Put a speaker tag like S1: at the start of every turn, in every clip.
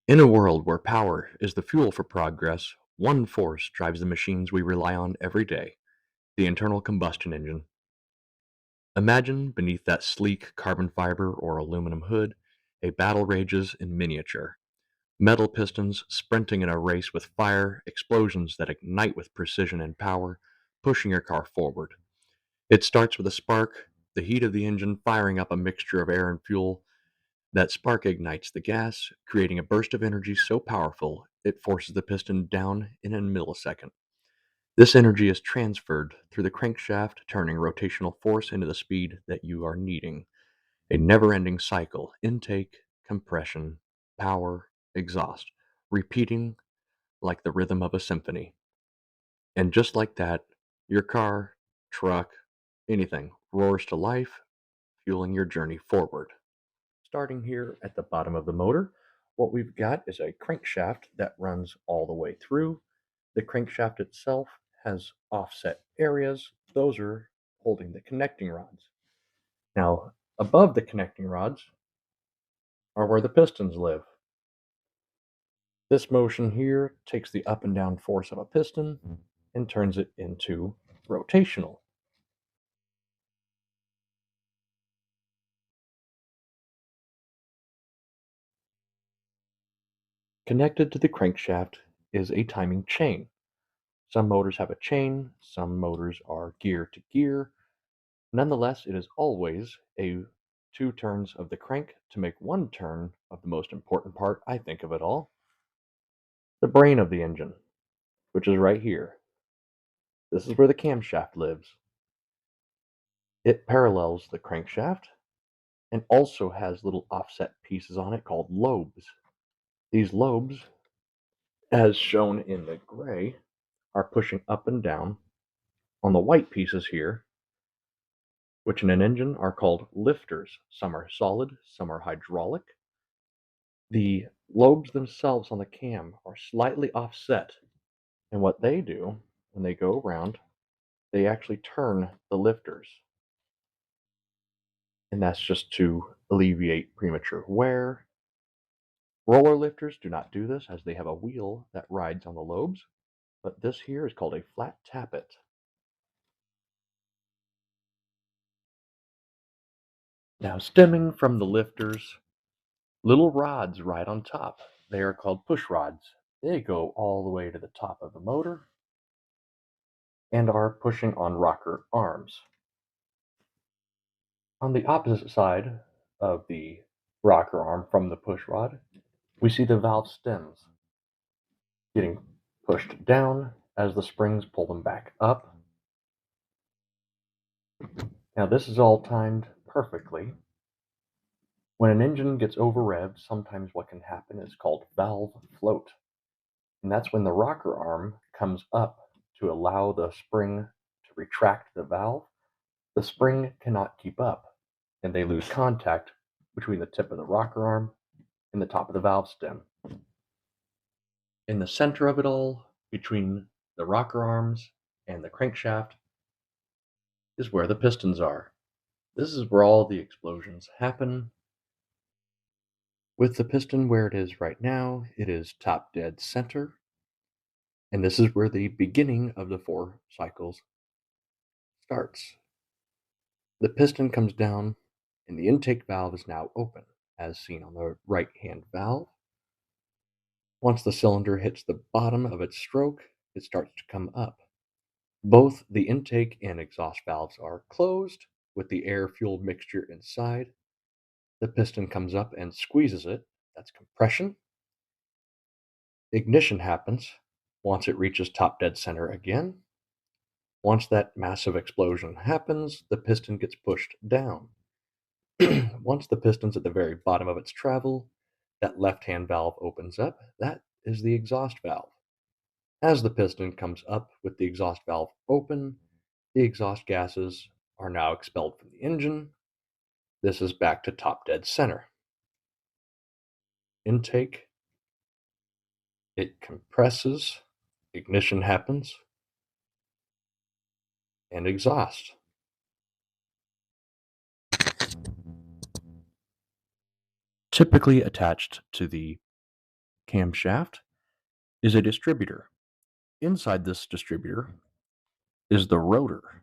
S1: In a world where power is the fuel for progress, one force drives the machines we rely on every day: the internal combustion engine. Imagine beneath that sleek carbon fiber or aluminum hood, a battle rages in miniature. Metal pistons sprinting in a race with fire, explosions that ignite with precision and power, pushing your car forward. It starts with a spark, the heat of the engine firing up a mixture of air and fuel. That spark ignites the gas, creating a burst of energy so powerful it forces the piston down in a millisecond. This energy is transferred through the crankshaft, turning rotational force into the speed that you are needing. A never ending cycle: intake, compression, power, exhaust, repeating like the rhythm of a symphony. And just like that, your car, truck, anything roars to life, fueling your journey forward. Starting here at the bottom of the motor, what we've got is a crankshaft that runs all the way through. The crankshaft itself has offset areas. Those are holding the connecting rods. Now, above the connecting rods are where the pistons live. This motion here takes the up and down force of a piston and turns it into rotational. Connected to the crankshaft is a timing chain. Some motors have a chain, some motors are gear to gear. Nonetheless, it is always a two turns of the crank to make one turn of the most important part, I think, of it all: the brain of the engine, which is right here. This is where the camshaft lives. It parallels the crankshaft and also has little offset pieces on it called lobes. These lobes, as shown in the gray, are pushing up and down on the white pieces here, which in an engine are called lifters. Some are solid, some are hydraulic. The lobes themselves on the cam are slightly offset, and what they do when they go around, they actually turn the lifters, and that's just to alleviate premature wear. Roller lifters do not do this as they have a wheel that rides on the lobes, but this here is called a flat tappet. Now, stemming from the lifters, little rods ride on top. They are called push rods. They go all the way to the top of the motor and are pushing on rocker arms. On the opposite side of the rocker arm from the push rod, we see the valve stems getting pushed down as the springs pull them back up. Now, this is all timed perfectly. When an engine gets over revved, sometimes what can happen is called valve float. And that's when the rocker arm comes up to allow the spring to retract the valve. The spring cannot keep up, and they lose contact between the tip of the rocker arm and the top of the valve stem. In the center of it all, between the rocker arms and the crankshaft, is where the pistons are. This is where all the explosions happen. With the piston where it is right now, it is top dead center, and this is where the beginning of the four cycles starts. The piston comes down, and the intake valve is now open, as seen on the right hand valve. Once the cylinder hits the bottom of its stroke, it starts to come up. Both the intake and exhaust valves are closed with the air fuel mixture inside. The piston comes up and squeezes it. That's compression. Ignition happens once it reaches top dead center again. Once that massive explosion happens, the piston gets pushed down. Once the piston's at the very bottom of its travel, that left hand valve opens up. That is the exhaust valve. As the piston comes up with the exhaust valve open, the exhaust gases are now expelled from the engine. This is back to top dead center. Intake, it compresses, ignition happens, and exhaust. Typically attached to the camshaft is a distributor. Inside this distributor is the rotor,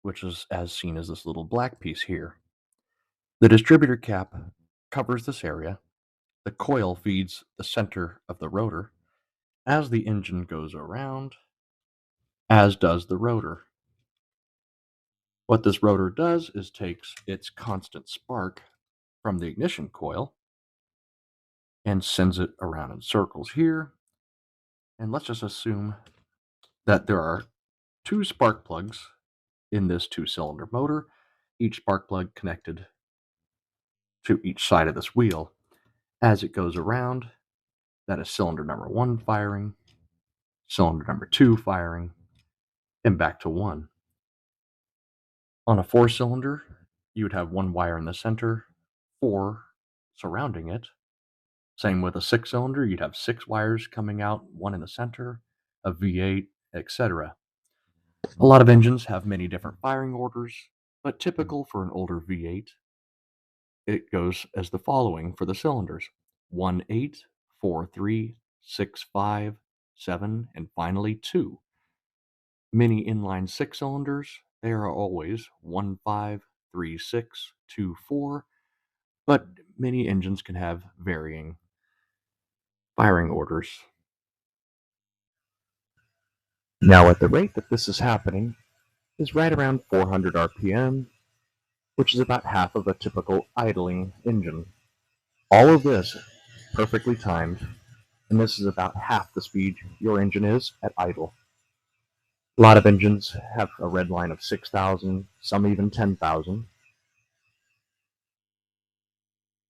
S1: which is as seen as this little black piece here. The distributor cap covers this area. The coil feeds the center of the rotor as the engine goes around, as does the rotor. What this rotor does is takes its constant spark from the ignition coil and sends it around in circles here. And let's just assume that there are two spark plugs in this two-cylinder motor, each spark plug connected to each side of this wheel. As it goes around, that is cylinder number 1 firing, cylinder number 2 firing, and back to 1. On a 4-cylinder, you would have 1 wire in the center, 4 surrounding it. Same with a 6-cylinder, you'd have 6 wires coming out, 1 in the center, a V8, etc. A lot of engines have many different firing orders, but typical for an older V8, it goes as the following for the cylinders: 1, 8, 4, 3, 6, 5, 7, and finally 2. Many inline 6-cylinders, they are always 1, 5, 3, 6, 2, 4, but many engines can have varying firing orders. Now, at the rate that this is happening is right around 400 RPM, which is about half of a typical idling engine. All of this perfectly timed, and this is about half the speed your engine is at idle. A lot of engines have a red line of 6,000, some even 10,000.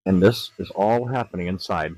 S1: And this is all happening inside